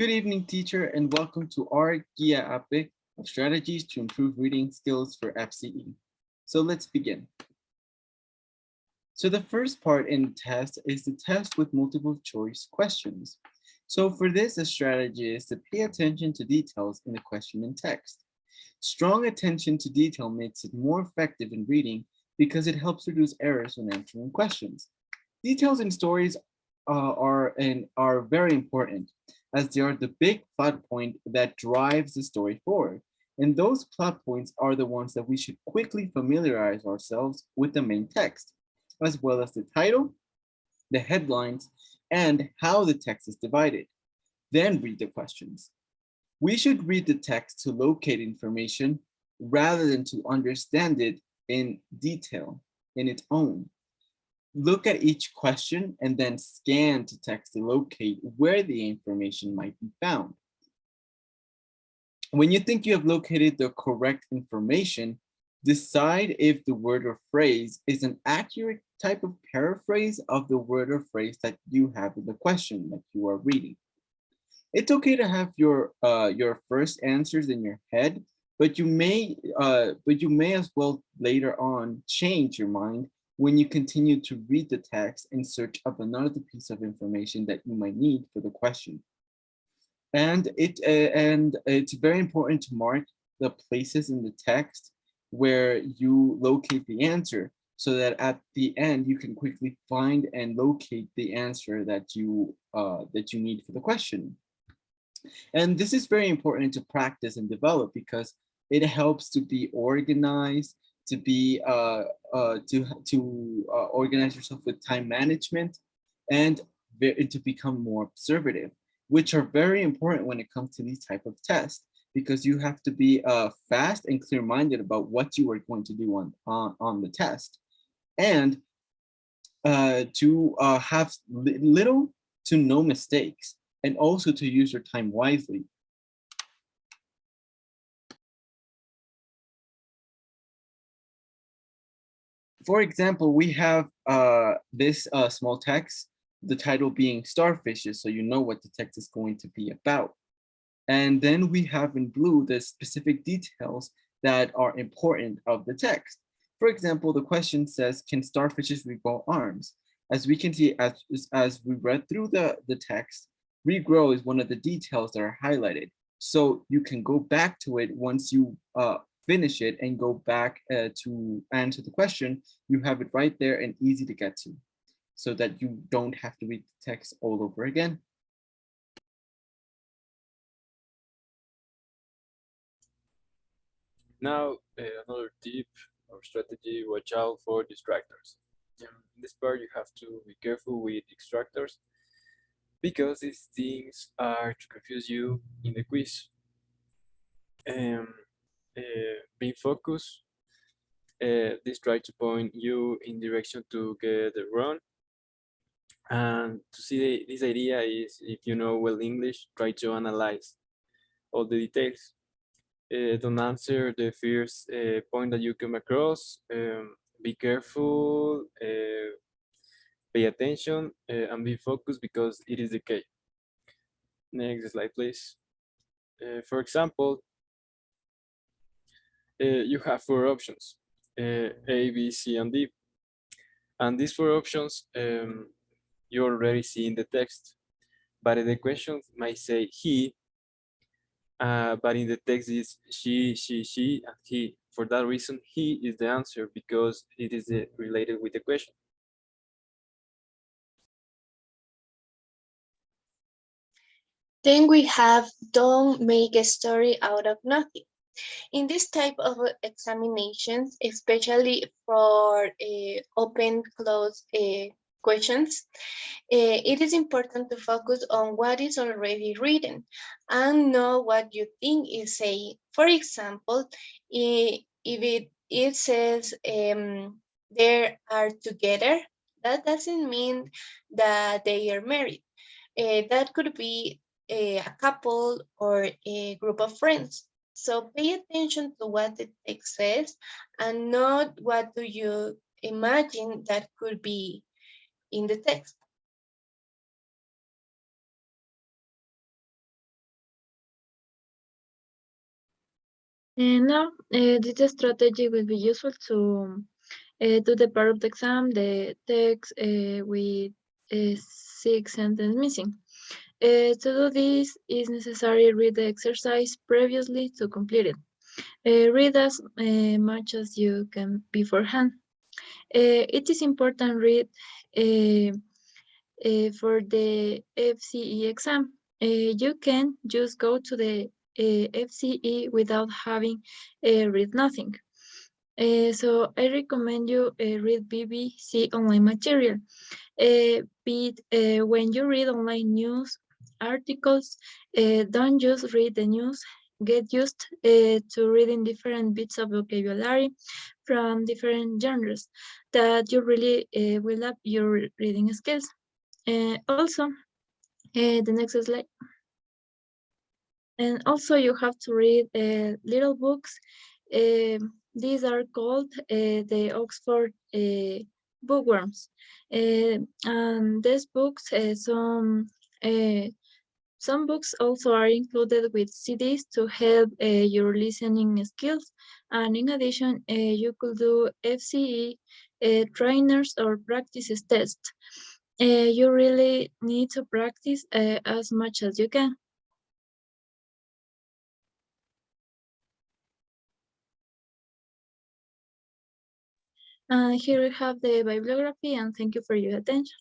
Good evening, teacher, and welcome to our Guia Ape of strategies to improve reading skills for FCE. So let's begin. So the first part in the test is the test with multiple choice questions. So for this, a strategy is to pay attention to details in the question and text. Strong attention to detail makes it more effective in reading because it helps reduce errors when answering questions. Details in stories are very important as they are the big plot point that drives the story forward. And those plot points are the ones that we should quickly familiarize ourselves with the main text, as well as the title, the headlines, and how the text is divided. Then read the questions. We should read the text to locate information rather than to understand it in detail in its own. Look at each question and then scan to text to locate where the information might be found. When you think you have located the correct information, decide if the word or phrase is an accurate type of paraphrase of the word or phrase that you have in the question that you are reading. It's okay to have your first answers in your head, but you may as well later on change your mind when you continue to read the text in search of another piece of information that you might need for the question. And it's very important to mark the places in the text where you locate the answer so that at the end you can quickly find and locate the answer that you need for the question. And this is very important to practice and develop because it helps to be organized, to be organize yourself with time management, and to become more observative, which are very important when it comes to these type of tests because you have to be fast and clear-minded about what you are going to do on the test, and to have little to no mistakes, and also to use your time wisely. For example, we have this small text, the title being Starfishes, so you know what the text is going to be about. And then we have in blue the specific details that are important of the text. For example, the question says, can starfishes regrow arms? As we can see, as we read through the text, regrow is one of the details that are highlighted. So you can go back to it once you finish it and go back to answer the question. You have it right there and easy to get to so that you don't have to read the text all over again. Now, another tip or strategy, watch out for distractors. In this part, you have to be careful with distractors because these things are to confuse you in the quiz. Being focused, this try to point you in direction to get it wrong. And to see this idea is, if you know well English, try to analyze all the details. Don't answer the first point that you come across. Be careful, pay attention, and be focused because it is the key. Next slide, please. For example, you have 4 options, A, B, C, and D. And these 4 options, you already see in the text, but the question might say he, but in the text is she, and he. For that reason, he is the answer because it is related with the question. Then we have don't make a story out of nothing. In this type of examinations, especially for open, closed questions, it is important to focus on what is already written and know what you think is saying. For example, if it says they are together, that doesn't mean that they are married. That could be a couple or a group of friends. So pay attention to what the text says and not what do you imagine that could be in the text. And now, this strategy will be useful to do the part of the exam, the text with 6 sentences missing. To do this, is necessary read the exercise previously to complete it. Read as much as you can beforehand. It is important read for the FCE exam. You can just go to the FCE without having read nothing. So I recommend you read BBC online material. When you read online news articles, don't just read the news. Get used to reading different bits of vocabulary from different genres that you really will up your reading skills. Also, the next slide. And also you have to read little books. These are called the Oxford bookworms. And these books, some books also are included with CDs to help your listening skills. And in addition, you could do FCE trainers or practice tests. You really need to practice as much as you can. Here we have the bibliography, and thank you for your attention.